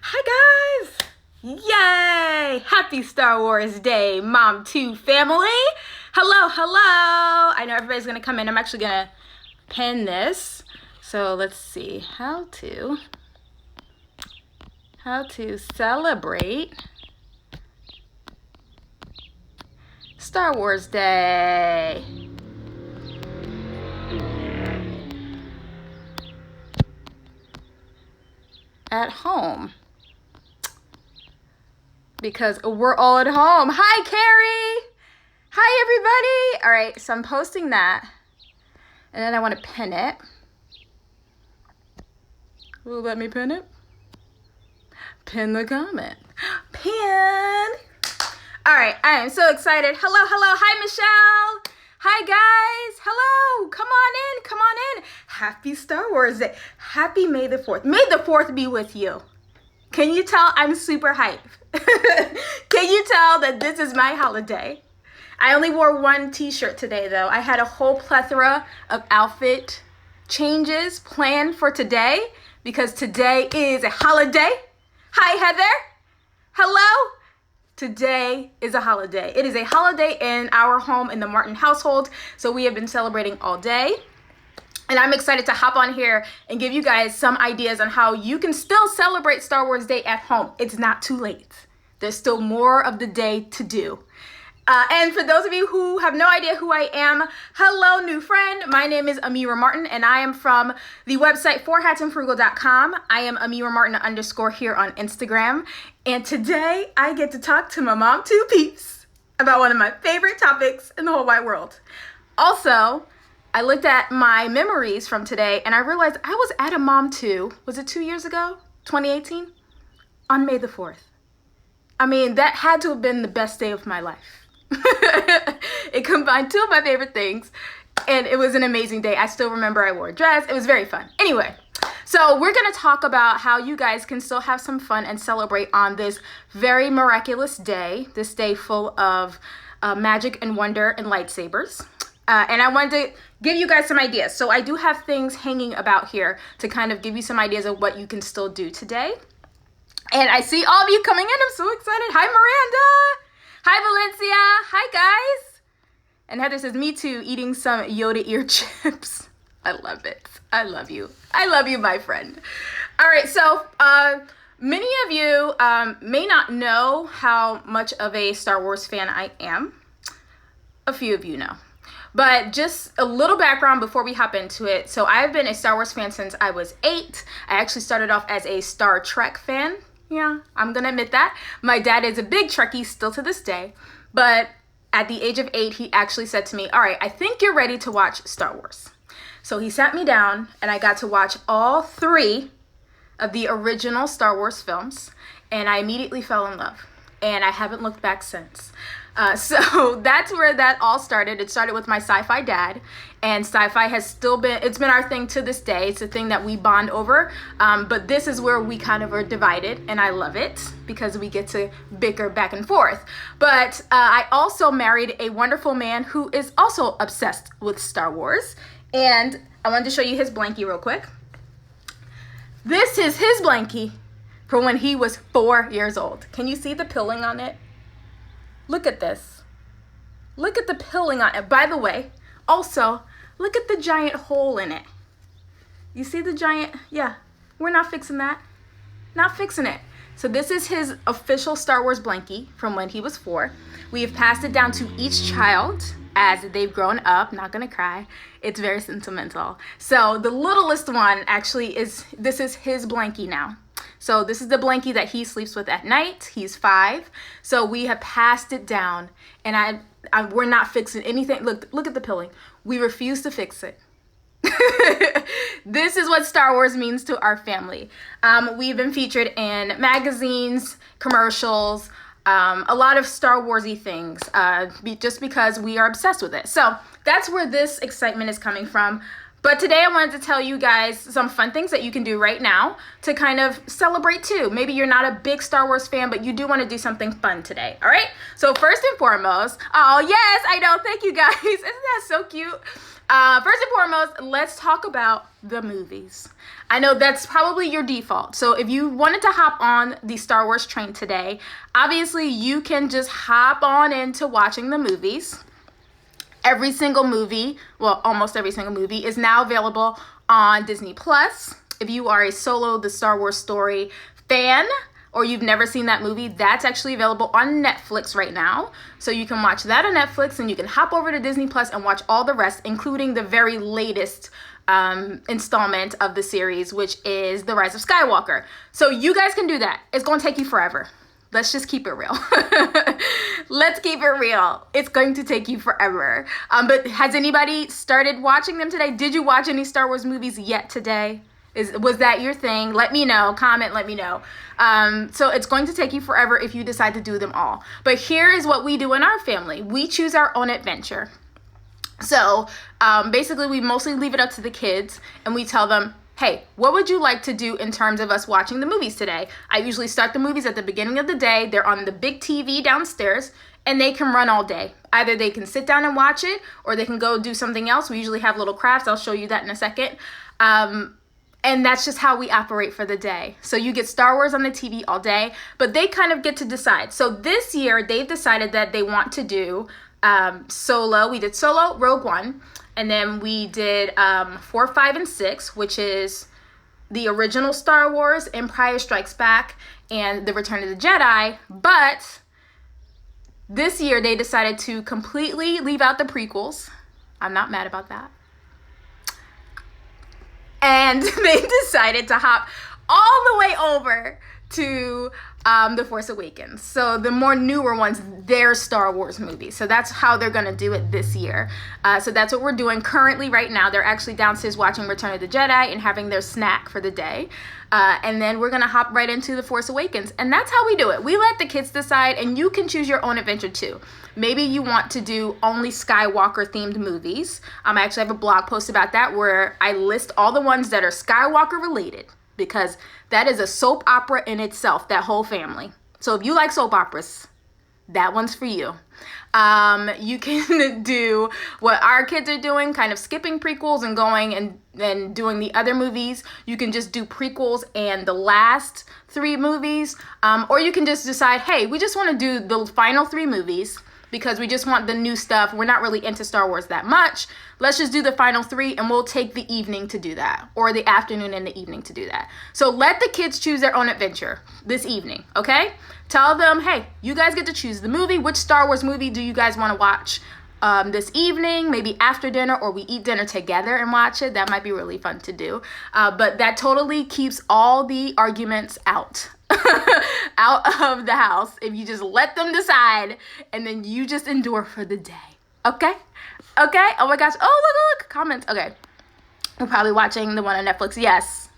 Hi guys! Yay! Happy Star Wars Day, Mom 2 family! Hello, hello! I know everybody's gonna come in. I'm actually gonna pin this. So let's see how to celebrate Star Wars Day. At home. Because we're all at home. Hi, Carrie! Hi, everybody! All right, so I'm posting that. And then I want to pin it. Will let me pin it? Pin the comment. Pin! All right, I am so excited. Hello, hello. Hi, Michelle. Hi, guys. Hello. Come on in. Come on in. Happy Star Wars Day. Happy May the 4th. May the 4th be with you. Can you tell I'm super hype? Can you tell that this is my holiday? I only wore one t-shirt today, though. I had a whole plethora of outfit changes planned for today because today is a holiday. Hi, Heather. Hello. Today is a holiday. It is a holiday in our home in the Martin household. So we have been celebrating all day. And I'm excited to hop on here and give you guys some ideas on how you can still celebrate Star Wars Day at home. It's not too late. There's still more of the day to do. And for those of you who have no idea who I am, hello, new friend. My name is Amiyrah Martin, and I am from the website 4hatsandfrugal.com. I am Amiyrah Martin _ here on Instagram. And today I get to talk to my mom two peeps about one of my favorite topics in the whole wide world. Also, I looked at my memories from today and I realized I was at a mom too. Was it 2 years ago? 2018? On May the 4th. I mean, that had to have been the best day of my life. It combined two of my favorite things and it was an amazing day. I still remember I wore a dress. It was very fun. Anyway, so we're going to talk about how you guys can still have some fun and celebrate on this very miraculous day, this day full of magic and wonder and lightsabers. And I wanted to give you guys some ideas. So I do have things hanging about here to kind of give you some ideas of what you can still do today. And I see all of you coming in. I'm so excited. Hi, Miranda. Hi, Valencia. Hi, guys. And Heather says, me too, eating some Yoda ear chips. I love it. I love you. I love you, my friend. All right, so many of you may not know how much of a Star Wars fan I am. A few of you know. But just a little background before we hop into it. So I've been a Star Wars fan since I was 8. I actually started off as a Star Trek fan. Yeah, I'm going to admit that. My dad is a big Trekkie still to this day. But at the age of 8, he actually said to me, all right, I think you're ready to watch Star Wars. So he sat me down and I got to watch all 3 of the original Star Wars films. And I immediately fell in love. And I haven't looked back since. So that's where that all started. It started with my sci-fi dad, and sci-fi has still been, it's been our thing to this day. It's a thing that we bond over, but this is where we kind of are divided, and I love it because we get to bicker back and forth. But I also married a wonderful man who is also obsessed with Star Wars, and I wanted to show you his blankie real quick. This is his blankie for when he was 4 years old. Can you see the pilling on it? Look at this. Look at the pilling on it. By the way, also, look at the giant hole in it. You see the giant? Yeah, we're not fixing that. Not fixing it. So this is his official Star Wars blankie from when he was 4. We have passed it down to each child as they've grown up. Not gonna cry. It's very sentimental. So the littlest one actually this is his blankie now. So this is the blankie that he sleeps with at night. He's 5. So we have passed it down, and we're not fixing anything. Look at the pilling. We refuse to fix it. This is what Star Wars means to our family. We've been featured in magazines, commercials, a lot of Star Warsy things, just because we are obsessed with it. So that's where this excitement is coming from. But today I wanted to tell you guys some fun things that you can do right now to kind of celebrate too. Maybe you're not a big Star Wars fan, but you do want to do something fun today. All right. So first and foremost, oh yes, I know. Thank you guys. Isn't that so cute? First and foremost, let's talk about the movies. I know that's probably your default. So if you wanted to hop on the Star Wars train today, obviously you can just hop on into watching the movies. Every single movie, well, almost every single movie, is now available on Disney Plus. If you are a Solo, the Star Wars story fan, or you've never seen that movie, that's actually available on Netflix right now. So you can watch that on Netflix, and you can hop over to Disney Plus and watch all the rest, including the very latest installment of the series, which is The Rise of Skywalker. So you guys can do that. It's going to take you forever. Let's just keep it real. Let's keep it real. It's going to take you forever. But has anybody started watching them today? Did you watch any Star Wars movies yet today? Was that your thing? Let me know. Comment, let me know. So it's going to take you forever if you decide to do them all. But here is what we do in our family. We choose our own adventure. So basically, we mostly leave it up to the kids, and we tell them, hey, what would you like to do in terms of us watching the movies today? I usually start the movies at the beginning of the day. They're on the big TV downstairs, and they can run all day. Either they can sit down and watch it, or they can go do something else. We usually have little crafts. I'll show you that in a second. And that's just how we operate for the day. So you get Star Wars on the TV all day, but they kind of get to decide. So this year, they've decided that they want to do Solo. We did Solo, Rogue One. And then we did 4, 5, and 6, which is the original Star Wars, Empire Strikes Back, and The Return of the Jedi. But this year, they decided to completely leave out the prequels. I'm not mad about that. And they decided to hop all the way over to The Force Awakens. So the more newer ones, they're Star Wars movies. So that's how they're going to do it this year. So that's what we're doing currently right now. They're actually downstairs watching Return of the Jedi and having their snack for the day. And then we're going to hop right into The Force Awakens. And that's how we do it. We let the kids decide, and you can choose your own adventure too. Maybe you want to do only Skywalker themed movies. I actually have a blog post about that where I list all the ones that are Skywalker related, because that is a soap opera in itself, that whole family. So if you like soap operas, that one's for you. You can do what our kids are doing, kind of skipping prequels and going and doing the other movies. You can just do prequels and the last 3 movies. Or you can just decide, hey, we just want to do the final 3 movies because we just want the new stuff. We're not really into Star Wars that much. Let's just do the final 3, and we'll take the evening to do that, or the afternoon and the evening to do that. So let the kids choose their own adventure this evening, okay? Tell them, hey, you guys get to choose the movie. Which Star Wars movie do you guys want to watch this evening, maybe after dinner, or we eat dinner together and watch it? That might be really fun to do. But that totally keeps all the arguments out. Out of the house if you just let them decide, and then you just endure for the day. Okay? Okay? Oh my gosh. Oh, look. Comments. Okay. We're probably watching the one on Netflix. Yes.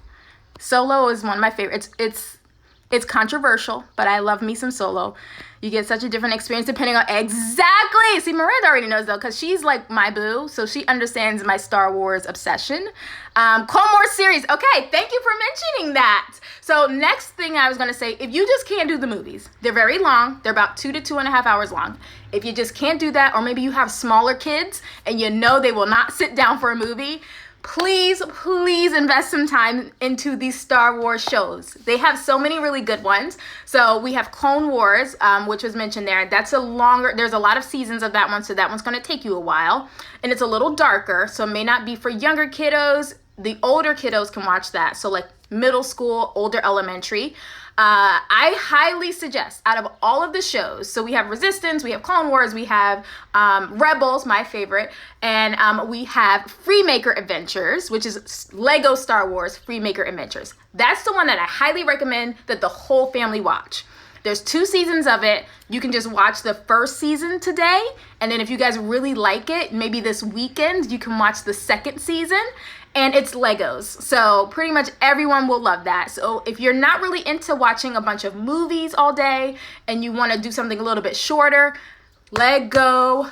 Solo is one of my favorites. It's controversial, but I love me some Solo. You get such a different experience depending on... Exactly! See, Miranda already knows, though, because she's like my boo, so she understands my Star Wars obsession. Clone Wars series. Okay, thank you for mentioning that. So next thing I was going to say, if you just can't do the movies, they're very long. They're about 2 to 2.5 hours long. If you just can't do that, or maybe you have smaller kids and you know they will not sit down for a movie, please invest some time into these Star Wars shows. They have so many really good ones. So we have Clone Wars, which was mentioned there. That's there's a lot of seasons of that one, so that one's going to take you a while. And it's a little darker, so it may not be for younger kiddos. The older kiddos can watch that. So like middle school, older elementary. I highly suggest, out of all of the shows, so we have Resistance, we have Clone Wars, we have Rebels, my favorite, and we have Freemaker Adventures, which is Lego Star Wars Freemaker Adventures. That's the one that I highly recommend that the whole family watch. There's 2 seasons of it. You can just watch the first season today, and then if you guys really like it, maybe this weekend, you can watch the second season. And it's Legos, so pretty much everyone will love that. So if you're not really into watching a bunch of movies all day and you want to do something a little bit shorter, Lego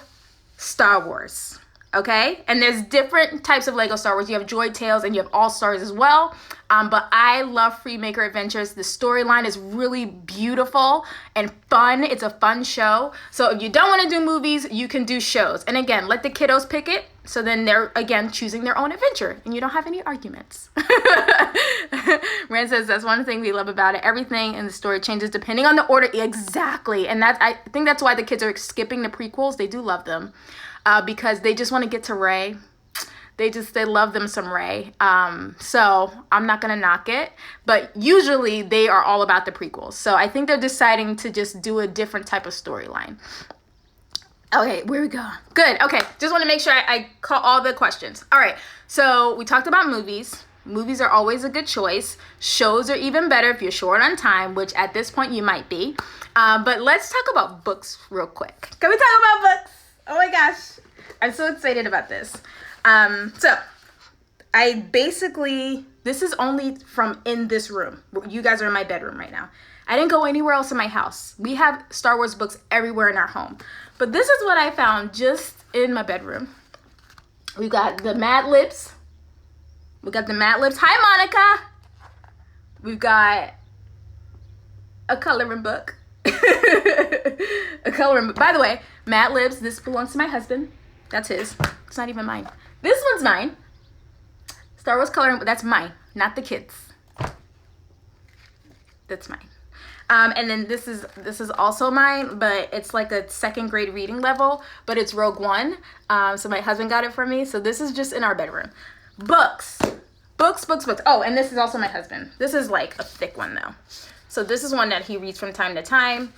Star Wars, okay? And there's different types of Lego Star Wars. You have Droid Tales and you have All Stars as well. But I love Freemaker Adventures. The storyline is really beautiful and fun. It's a fun show. So if you don't want to do movies, you can do shows. And again, let the kiddos pick it. So then they're, again, choosing their own adventure, and you don't have any arguments. Rand says that's one thing we love about it. Everything in the story changes depending on the order. Exactly. And I think that's why the kids are skipping the prequels. They do love them because they just want to get to Rey. They love them some Rey. So I'm not going to knock it. But usually they are all about the prequels. So I think they're deciding to just do a different type of storyline. Okay, where we go? Good. Okay, just want to make sure I call all the questions. All right, so we talked about movies. Movies are always a good choice. Shows are even better if you're short on time, which at this point you might be. But let's talk about books real quick. Can we talk about books? Oh my gosh, I'm so excited about this. So I basically, this is only from in this room. You guys are in my bedroom right now. I didn't go anywhere else in my house. We have Star Wars books everywhere in our home. But this is what I found just in my bedroom. We got the Mad Libs. Hi, Monica. We've got a coloring book. By the way, Mad Libs, this belongs to my husband. That's his. It's not even mine. This one's mine. Star Wars coloring book, that's mine, not the kids. That's mine. And then this is also mine, but it's like a 2nd grade reading level, but it's Rogue One. So my husband got it for me. So this is just in our bedroom. Books. Oh, and this is also my husband. This is like a thick one though. So this is one that he reads from time to time.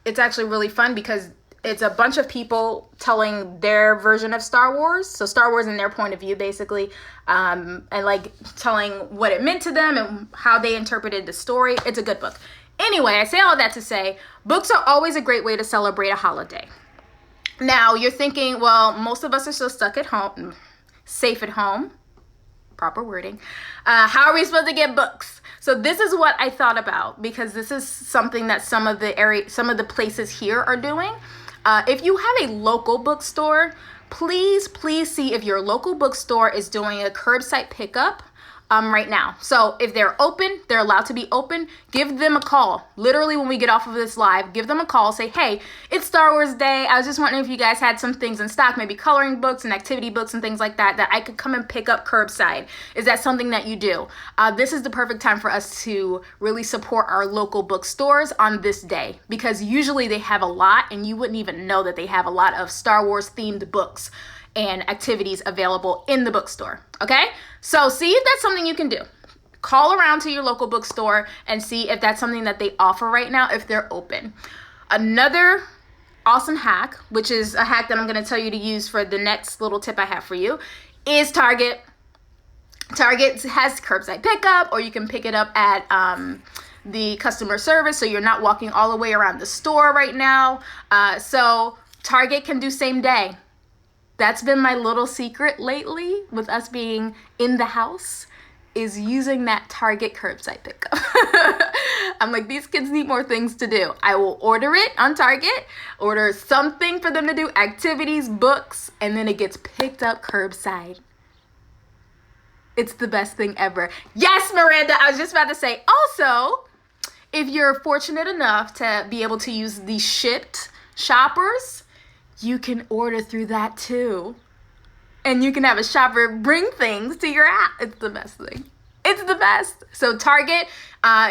It's actually really fun because it's a bunch of people telling their version of Star Wars. So Star Wars in their point of view, basically. And like telling what it meant to them and how they interpreted the story. It's a good book. Anyway, I say all that to say, books are always a great way to celebrate a holiday. Now, you're thinking, well, most of us are still stuck at home, safe at home. Proper wording. How are we supposed to get books? So this is what I thought about because this is something that some of the places here are doing. If you have a local bookstore, please see if your local bookstore is doing a curbside pickup right now. So if they're open, they're allowed to be open, give them a call. Literally when we get off of this live, give them a call, say, hey, it's Star Wars Day. I was just wondering if you guys had some things in stock, maybe coloring books and activity books and things like that I could come and pick up curbside. Is that something that you do? This is the perfect time for us to really support our local bookstores on this day because usually they have a lot and you wouldn't even know that they have a lot of Star Wars themed books and activities available in the bookstore. Okay? So see if that's something you can do. Call around to your local bookstore and see if that's something that they offer right now, if they're open. Another awesome hack, which is a hack that I'm going to tell you to use for the next little tip I have for you, is Target. Target has curbside pickup, or you can pick it up at the customer service, so you're not walking all the way around the store right now. So Target can do same day. That's been my little secret lately with us being in the house, is using that Target curbside pickup. I'm like, these kids need more things to do. I will order it on Target, order something for them to do, activities, books, and then it gets picked up curbside. It's the best thing ever. Yes, Miranda, I was just about to say, also, if you're fortunate enough to be able to use the Shipt shoppers, you can order through that too. And you can have a shopper bring things to your app. It's the best thing. It's the best. So Target,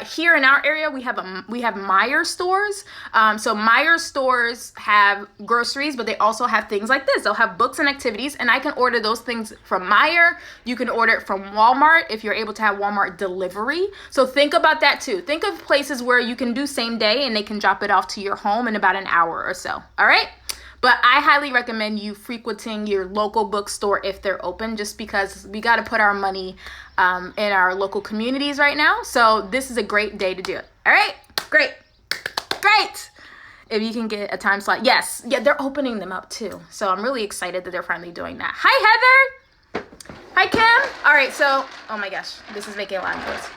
here in our area, we have Meijer stores. So Meijer stores have groceries, but they also have things like this. They'll have books and activities, and I can order those things from Meijer. You can order it from Walmart if you're able to have Walmart delivery. So think about that too. Think of places where you can do same day and they can drop it off to your home in about an hour or so. All right? But I highly recommend you frequenting your local bookstore if they're open, just because we got to put our money in our local communities right now. So this is a great day to do it. All right? Great. If you can get a time slot. Yes. Yeah, they're opening them up too. So I'm really excited that they're finally doing that. Hi, Heather. Hi, Kim. All right. So, oh my gosh, this is making a lot of noise.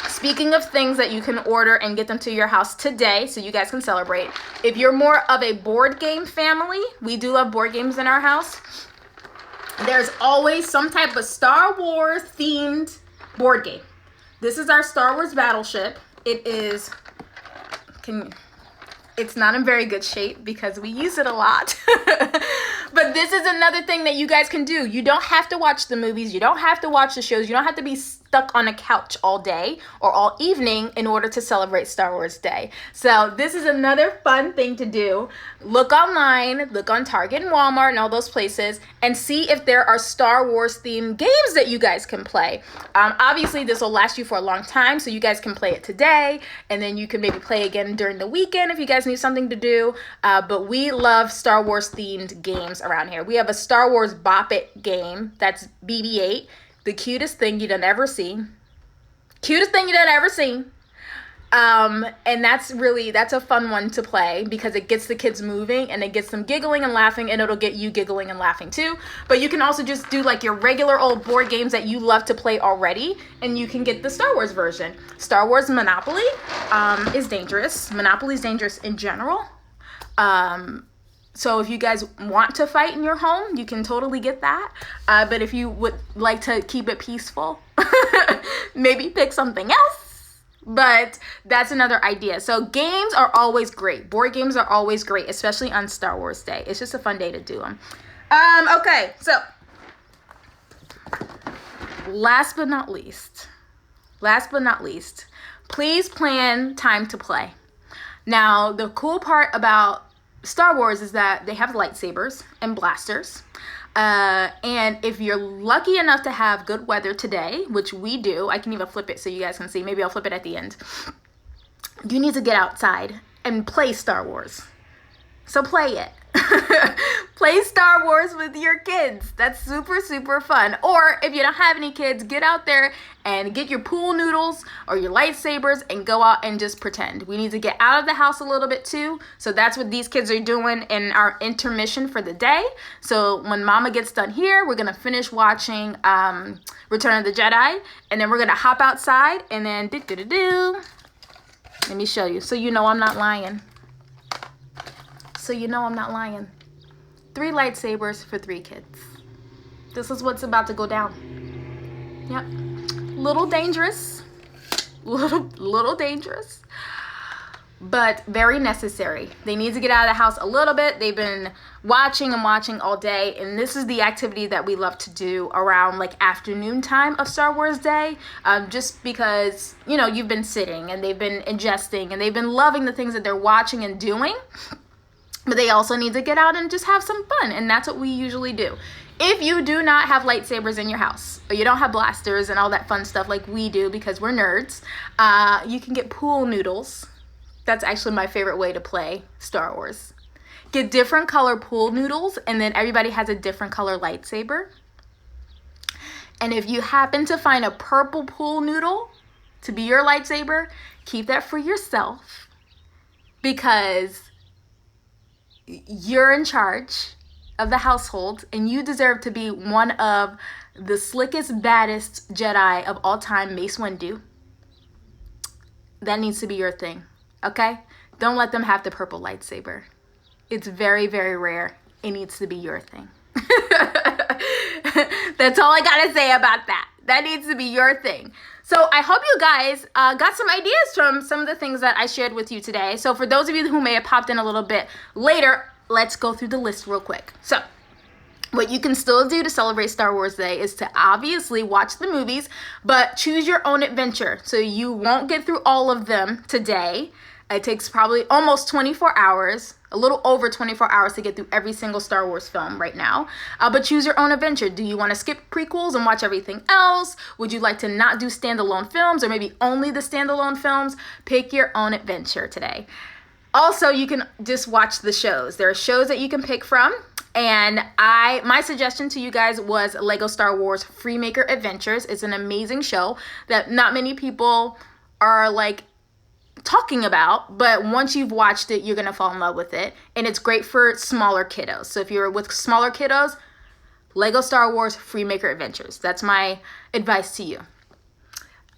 Speaking of things that you can order and get them to your house today so you guys can celebrate, if you're more of a board game family, we do love board games in our house, there's always some type of Star Wars themed board game. This is our Star Wars Battleship. It's not in very good shape because we use it a lot. But this is another thing that you guys can do. You don't have to watch the movies. You don't have to watch the shows. You don't have to be stuck on a couch all day or all evening in order to celebrate Star Wars Day. So this is another fun thing to do. Look online, look on Target and Walmart and all those places, and see if there are Star Wars themed games that you guys can play. Obviously, this will last you for a long time, so you guys can play it today, and then you can maybe play again during the weekend if you guys need something to do. But we love Star Wars themed games around here. We have a Star Wars Bop It game. That's BB-8. The cutest thing you done ever seen. Cutest thing you done ever seen. And that's a fun one to play because it gets the kids moving and it gets them giggling and laughing, and it'll get you giggling and laughing too. But you can also just do like your regular old board games that you love to play already, and you can get the Star Wars version. Star Wars Monopoly is dangerous. Monopoly is dangerous in general. So if you guys want to fight in your home, you can totally get that. But if you would like to keep it peaceful, maybe pick something else. But that's another idea. So games are always great. Board games are always great, especially on Star Wars Day. It's just a fun day to do them. Okay, so last but not least, please plan time to play. Now, the cool part about Star Wars is that they have lightsabers and blasters. And if you're lucky enough to have good weather today, which we do, I can even flip it so you guys can see. Maybe I'll flip it at the end. You need to get outside and play Star Wars. So play it. Play Star Wars with your kids. That's super, super fun. Or if you don't have any kids, get out there and get your pool noodles or your lightsabers and go out and just pretend. We need to get out of the house a little bit too. So that's what these kids are doing in our intermission for the day. So when Mama gets done here, we're going to finish watching Return of the Jedi. And then we're going to hop outside and then let me show you. So you know I'm not lying. 3 lightsabers for 3 kids. This is what's about to go down. Yep. Little dangerous. Little dangerous. But very necessary. They need to get out of the house a little bit. They've been watching all day. And this is the activity that we love to do around like afternoon time of Star Wars Day. Just because, you know, you've been sitting and they've been ingesting and they've been loving the things that they're watching and doing. But they also need to get out and just have some fun. And that's what we usually do. If you do not have lightsabers in your house, or you don't have blasters and all that fun stuff like we do because we're nerds, you can get pool noodles. That's actually my favorite way to play Star Wars. Get different color pool noodles, and then everybody has a different color lightsaber. And if you happen to find a purple pool noodle to be your lightsaber, keep that for yourself because you're in charge of the household and you deserve to be one of the slickest, baddest Jedi of all time, Mace Windu. That needs to be your thing, okay? Don't let them have the purple lightsaber. It's very, very rare. It needs to be your thing. That's all I gotta say about that. That needs to be your thing. So I hope you guys got some ideas from some of the things that I shared with you today. So for those of you who may have popped in a little bit later, let's go through the list real quick. So what you can still do to celebrate Star Wars Day is to obviously watch the movies, but choose your own adventure. So you won't get through all of them today. It takes probably almost 24 hours, a little over 24 hours to get through every single Star Wars film right now. But choose your own adventure. Do you want to skip prequels and watch everything else? Would you like to not do standalone films or maybe only the standalone films? Pick your own adventure today. Also, you can just watch the shows. There are shows that you can pick from. And my suggestion to you guys was Lego Star Wars Freemaker Adventures. It's an amazing show that not many people are like talking about, but once you've watched it, you're gonna fall in love with it. And it's great for smaller kiddos. So if you're with smaller kiddos, Lego Star Wars Freemaker Adventures. That's my advice to you.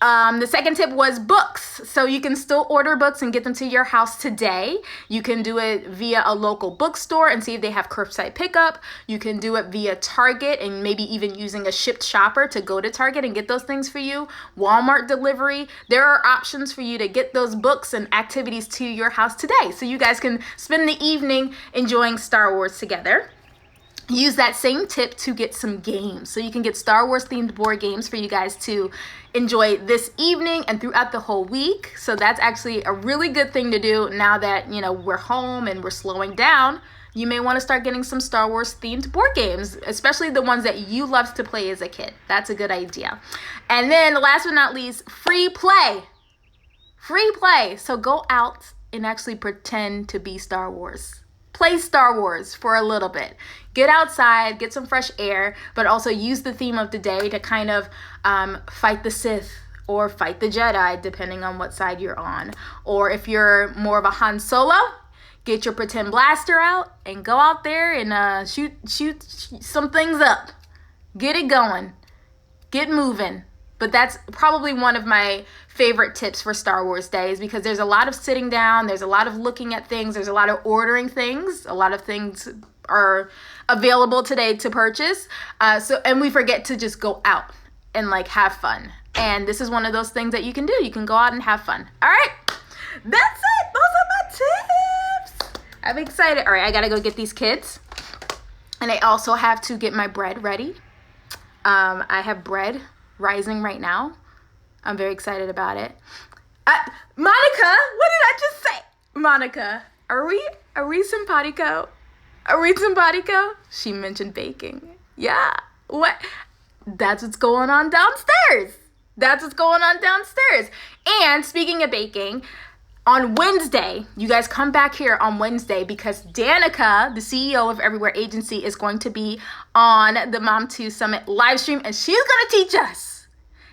The second tip was books. So you can still order books and get them to your house today. You can do it via a local bookstore and see if they have curbside pickup. You can do it via Target and maybe even using a shipped shopper to go to Target and get those things for you. Walmart delivery. There are options for you to get those books and activities to your house today. So you guys can spend the evening enjoying Star Wars together. use that same tip to get some games. So you can get Star Wars themed board games for you guys to enjoy this evening and throughout the whole week. So that's actually a really good thing to do now that, you know, we're home and we're slowing down. You may want to start getting some Star Wars themed board games, especially the ones that you loved to play as a kid. That's a good idea. And then last but not least, free play. Free play. So go out and actually pretend to be Star Wars. Play Star Wars for a little bit. Get outside, get some fresh air, but also use the theme of the day to kind of fight the Sith or fight the Jedi, depending on what side you're on. Or if you're more of a Han Solo, get your pretend blaster out and go out there and shoot some things up. Get it going. Get moving. But that's probably one of my favorite tips for Star Wars Day, is because there's a lot of sitting down, there's a lot of looking at things, there's a lot of ordering things, a lot of things are available today to purchase. And we forget to just go out and like have fun. And this is one of those things that you can do. You can go out and have fun. All right, that's it. Those are my tips. I'm excited. All right, I gotta go get these kids. And I also have to get my bread ready. I have bread rising right now. I'm very excited about it. Monica, what did I just say? Monica, are we simpatico? Are we simpatico? She mentioned baking. Yeah. What? That's what's going on downstairs. That's what's going on downstairs. And speaking of baking, on Wednesday, you guys come back here on Wednesday because Danica, the CEO of Everywhere Agency, is going to be on the Mom 2 Summit live stream, and she's going to teach us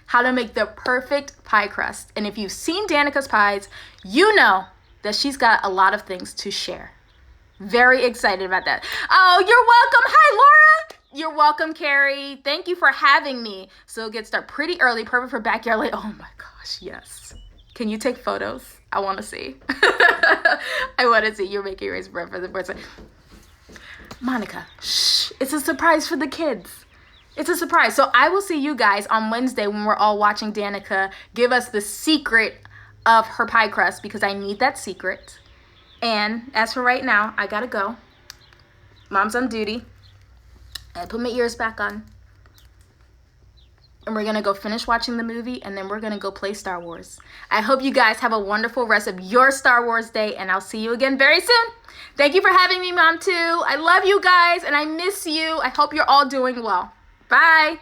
how to make the perfect pie crust. And if you've seen Danica's pies, you know that she's got a lot of things to share. Very excited about that. Oh, you're welcome. Hi, Laura. You're welcome, Carrie. Thank you for having me. So it gets started pretty early, perfect for backyard light. Oh my gosh, yes. Can you take photos? I want to see. I want to see. You're making raised bread for the birthday. Monica, shh. It's a surprise for the kids. It's a surprise. So I will see you guys on Wednesday when we're all watching Danica give us the secret of her pie crust, because I need that secret. And as for right now, I gotta go. Mom's on duty. I put my ears back on. And we're gonna go finish watching the movie, and then we're gonna go play Star Wars. I hope you guys have a wonderful rest of your Star Wars day, and I'll see you again very soon. Thank you for having me, Mom 2. I love you guys, and I miss you. I hope you're all doing well. Bye.